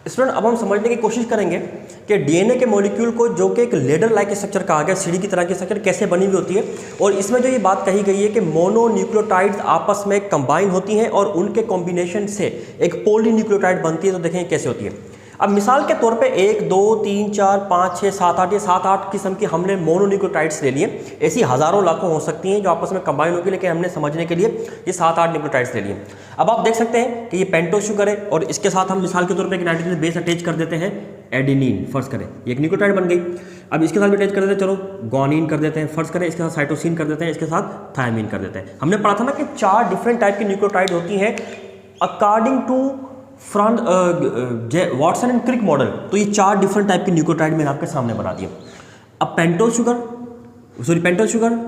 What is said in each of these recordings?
Student अब हम समझने की कोशिश करेंगे कि डीएनए के मॉलिक्यूल को जो कि एक लेडर लाइक स्ट्रक्चर कहा गया, सीढ़ी की तरह की स्ट्रक्चर कैसे बनी हुई होती है, और इसमें जो ये बात कही गई है कि मोनोन्यूक्लियोटाइड्स आपस में कंबाइन होती हैं और उनके कॉम्बिनेशन से एक पॉलीन्यूक्लियोटाइड बनती है। तो देखें कैसे होती है। अब मिसाल के तौर पे 1 2 3 4 5 6 7 8 ये 7-8 किस्म की हमने मोनोन्यूक्लियोटाइड्स ले लिए। ऐसी हज़ारों लाखों हो सकती हैं जो आपस में कंबाइन होगी, लेकिन हमने समझने के लिए ये 7-8 न्यूक्लियोटाइड्स ले लिए। अब आप देख सकते हैं कि ये पेंटोज शुगर है और इसके साथ हम मिसाल के तौर पे एक नाइट्रोजन बेस अटैच कर देते हैं, एडेनिन फर्ज करें, ये एक न्यूक्लियोटाइड बन गई। अब इसके साथ भी अटैच कर देते हैं, चलो गुआनिन कर देते हैं, फर्ज करें, इसके साथ साइटोसिन कर देते हैं, इसके साथ थायमिन कर देते हैं। हमने पढ़ा था ना कि 4 डिफरेंट टाइप की न्यूक्लियोटाइड होती हैं according to Watson and Crick model. तो ये 4 डिफरेंट टाइप की न्यूक्लियोटाइड मैंने आपके सामने बना दिया। अब pentose sugar,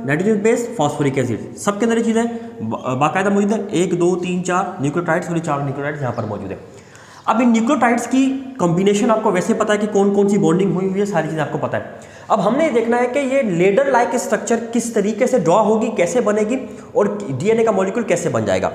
nitrogen base, phosphoric acid, सबके अंदर ये चीज़ें बाकायदा मौजूद है। 1 2 3 4 न्यूक्लियोटाइड्स, सॉरी 4 न्यूक्लियोटाइड्स यहाँ पर मौजूद है। अब इन न्यूक्लियोटाइड्स की कॉम्बिनेशन आपको वैसे पता है कि कौन कौन सी बॉन्डिंग हुई हुई है, सारी चीज़ें आपको पता है। अब हमने ये देखना है कि ये लेडर लाइक स्ट्रक्चर किस तरीके से ड्रॉ होगी, कैसे बनेगी और डीएनए का मॉलिक्यूल कैसे बन जाएगा।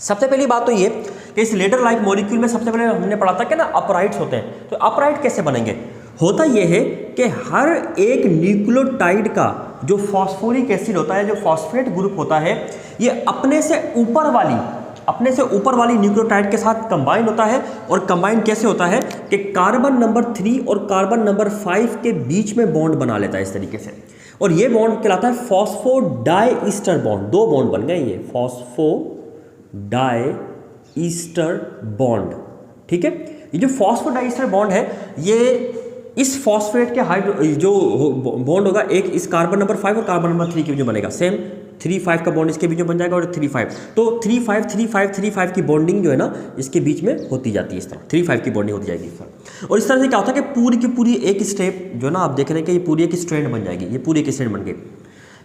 सबसे पहली बात तो ये कि इस लेडर लाइक मॉलिक्यूल में सबसे पहले हमने पढ़ा था कि ना अपराइट्स होते हैं। तो अपराइट कैसे बनेंगे? होता यह है कि हर एक न्यूक्लियोटाइड का जो फॉस्फोरिक एसिड होता है, जो फॉस्फेट ग्रुप होता है, ये अपने से ऊपर वाली न्यूक्लियोटाइड के साथ कंबाइन होता है। और कंबाइन कैसे होता है कि कार्बन नंबर 3 और कार्बन नंबर 5 के बीच में बॉन्ड बना लेता है इस तरीके से, और ये बॉन्ड कहलाता है फॉस्फोडाइईस्टर बॉन्ड। 2 बॉन्ड बन गए ये फॉस्फोडाइईस्टर बॉन्ड, ठीक है। ये जो फॉस्फोडाइईस्टर बॉन्ड है, ये इस फॉस्फेट के जो बॉन्ड होगा, एक इस कार्बन नंबर 5 और कार्बन नंबर 3 के बीच में बनेगा। सेम 3-5 का बॉन्ड इसके बीच में बन जाएगा और 3-5, तो 3-5 की बॉन्डिंग जो है ना इसके बीच में होती जाती है। इस तरह 3-5 की बॉन्डिंग होती जाएगी इस तरह। और इस तरह से क्या होता है कि पूरी की पूरी एक स्टेप जो है ना, आप देख रहे हैं कि ये पूरी एक स्ट्रैंड बन जाएगी, ये पूरी एक स्ट्रैंड बन गई।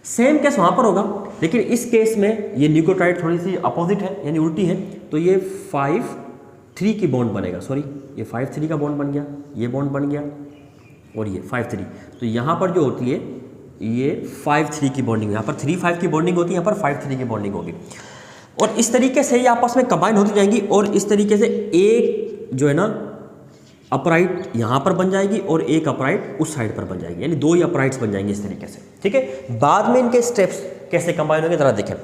सेम केस वहाँ पर होगा, लेकिन इस केस में ये न्यूक्लियोटाइड थोड़ी सी अपोजिट है, यानी उल्टी है। तो ये 5-3 की बॉन्ड बनेगा, सॉरी ये 5-3 का बॉन्ड बन गया, ये बॉन्ड बन गया और ये 5-3। तो यहाँ पर जो होती है ये 5-3 की बॉन्डिंग, यहाँ पर 3-5 की बॉन्डिंग होती है, यहाँ पर 5-3 की बॉन्डिंग होगी। और इस तरीके से ये आपस में कंबाइन होती जाएंगी और इस तरीके से एक जो है ना अपराइट यहाँ पर बन जाएगी और एक अपराइट उस साइड पर बन जाएगी, यानी 2 ही अपराइट्स बन जाएंगे इस तरीके से, ठीक है। बाद में इनके स्टेप्स कैसे कंबाइन होंगे जरा देखें।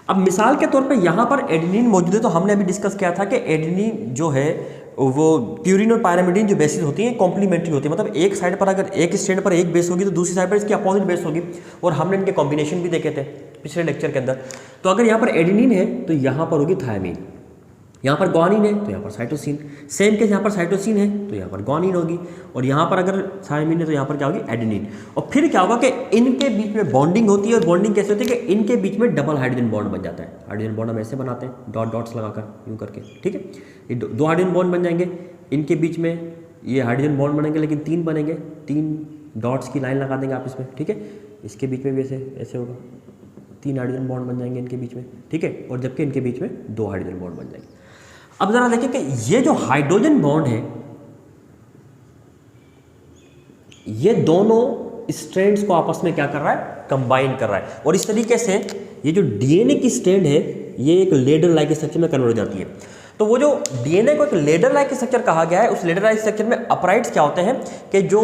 अब मिसाल के तौर पे यहाँ पर एडेनिन मौजूद है, तो हमने अभी डिस्कस किया था कि एडेनिन जो है वो प्यूरिन और पायरामिडीन जो बेसिस होती हैं कॉम्प्लीमेंट्री होती है, मतलब एक साइड पर अगर एक स्ट्रैंड पर एक बेस होगी तो दूसरी साइड पर इसकी अपोजिट बेस होगी, और हमने इनके कॉम्बिनेशन भी देखे थे पिछले लेक्चर के अंदर। तो अगर यहाँ पर एडेनिन है तो यहाँ पर होगी थायमिन, यहाँ पर गुआनिन है तो यहाँ पर साइटोसिन, सेम केस यहाँ पर साइटोसिन है तो यहाँ पर गुआनिन होगी, और यहाँ पर अगर थायमिन है तो यहाँ पर क्या होगी, एडेनिन। और फिर क्या होगा कि इनके बीच में बॉन्डिंग होती है, और बॉन्डिंग कैसे होती है कि इनके बीच में डबल हाइड्रोजन बॉन्ड बन जाता है। हाइड्रोजन बॉन्ड हम ऐसे बनाते हैं, डॉट्स लगाकर यूँ करके, ठीक है। ये 2 हाइड्रोजन बॉन्ड बन जाएंगे, इनके बीच में ये हाइड्रोजन बॉन्ड बनेंगे, लेकिन 3 बनेंगे, 3 डॉट्स की लाइन लगा देंगे आप इसमें, ठीक है। इसके बीच में भी ऐसे होगा, 3 हाइड्रोजन बॉन्ड बन जाएंगे इनके बीच में, ठीक है। और जबकि इनके बीच में 2 हाइड्रोजन बॉन्ड बन जाएंगे। अब जरा देखिए कि ये जो हाइड्रोजन बॉन्ड है, ये दोनों स्ट्रैंड्स को आपस में क्या कर रहा है, कंबाइन कर रहा है। और इस तरीके से ये जो डीएनए की स्ट्रैंड है, ये एक लेडर लाइक स्ट्रक्चर में कन्वर्ट हो जाती है। तो वो जो डीएनए को एक लेडर लाइक स्ट्रक्चर कहा गया है, उस लेडर लाइक स्ट्रक्चर में अपराइट्स क्या होते हैं कि जो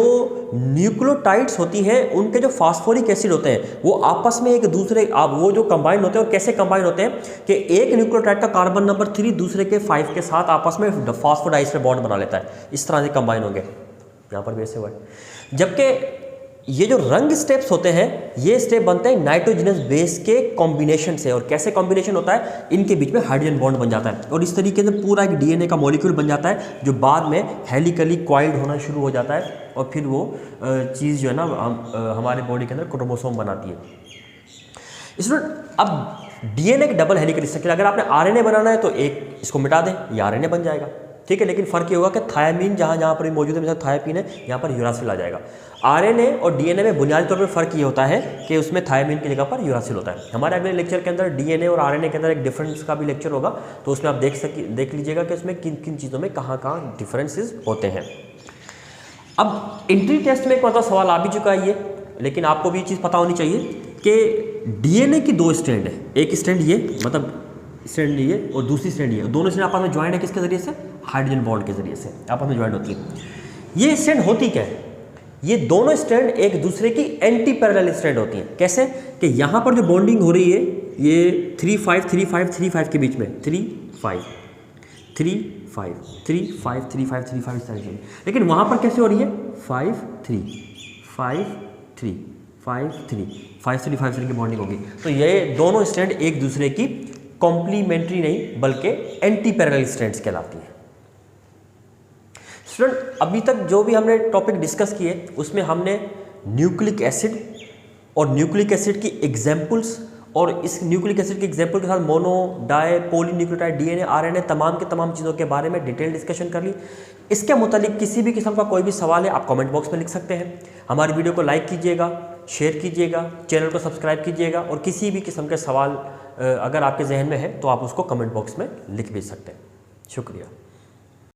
न्यूक्लियोटाइड्स होती हैं उनके जो फास्फोरिक एसिड होते हैं वो आपस में एक दूसरे वो जो कंबाइन होते हैं, और कैसे कंबाइन होते हैं कि एक न्यूक्लियोटाइड का कार्बन नंबर 3 दूसरे के 5 के साथ आपस में फॉस्फोडाइईस्टर बॉन्ड बना लेता है, इस तरह से कंबाइन होंगे। यहाँ पर भी ऐसे हुआ है। जबकि ये जो रंग स्टेप्स होते हैं, ये स्टेप बनते हैं नाइट्रोजनस बेस के कॉम्बिनेशन से। और कैसे कॉम्बिनेशन होता है, इनके बीच में हाइड्रोजन बॉन्ड बन जाता है, और इस तरीके से पूरा एक डीएनए का मॉलिक्यूल बन जाता है, जो बाद में हेलिकली कॉइल्ड होना शुरू हो जाता है, और फिर वो चीज़ जो है ना हमारे बॉडी के अंदर क्रोमोसोम बनाती है। इसमें अब डीएनए का डबल हेलिकल स्ट्रक्चर, अगर आपने आरएनए बनाना है तो एक इसको मिटा दें, ये आरएनए बन जाएगा, ठीक है। लेकिन फ़र्क ये होगा कि थायमीन जहाँ पर मौजूद है, जैसे थायपीन है, यहाँ पर यूरासिल आ जाएगा। आरएनए और डीएनए में बुनियादी तौर पर फ़र्क ये होता है कि उसमें थायमीन की जगह पर यूरासिल होता है। हमारे अगले लेक्चर के अंदर डीएनए और आरएनए के अंदर एक डिफरेंस का भी लेक्चर होगा, तो उसमें आप देख लीजिएगा कि उसमें किन किन चीज़ों में कहाँ डिफरेंसेस होते हैं। अब एंट्री टेस्ट में एक मतलब सवाल आ भी चुका है ये, लेकिन आपको भी ये चीज़ पता होनी चाहिए कि डीएनए की 2 स्ट्रैंड है, एक स्ट्रैंड ये, मतलब स्ट्रैंड ये और दूसरी स्ट्रैंड ये, दोनों स्ट्रैंड आपस में ज्वाइंट है किसके जरिए से, हाइड्रोजन बॉन्ड के जरिए से आपस में ज्वाइन होती है। ये स्ट्रैंड होती क्या है, ये दोनों स्ट्रैंड एक दूसरे की एंटी पैरेलल स्ट्रैंड होती हैं। कैसे कि यहाँ पर जो बॉन्डिंग हो रही है ये 3 5 3 5 3 5 के बीच में 3 5 3 5 3 5 3 5 3 5 इस तरह से, लेकिन वहाँ पर कैसे हो रही है 5 3 5 3 5 3 5 3 5 3 की बॉन्डिंग होगी। तो ये दोनों स्ट्रैंड एक दूसरे की कॉम्प्लीमेंट्री नहीं बल्कि एंटी पैरेलल स्ट्रैंड्स कहलाती हैं। स्टूडेंट अभी तक जो भी हमने टॉपिक डिस्कस किए उसमें हमने न्यूक्लिक एसिड और न्यूक्लिक एसिड की एग्जाम्पल्स और इस न्यूक्लिक एसिड के एग्जाम्पल के साथ mono di polynucleotide DNA RNA तमाम के तमाम चीज़ों के बारे में डिटेल डिस्कशन कर ली। इसके मुतालिक किसी भी किस्म का कोई भी सवाल है आप कमेंट बॉक्स में लिख सकते हैं। हमारी वीडियो को लाइक कीजिएगा, शेयर कीजिएगा, चैनल को सब्सक्राइब कीजिएगा और किसी भी किस्म के सवाल अगर आपके जहन में है तो आप उसको कमेंट बॉक्स में लिख भी सकते हैं। शुक्रिया।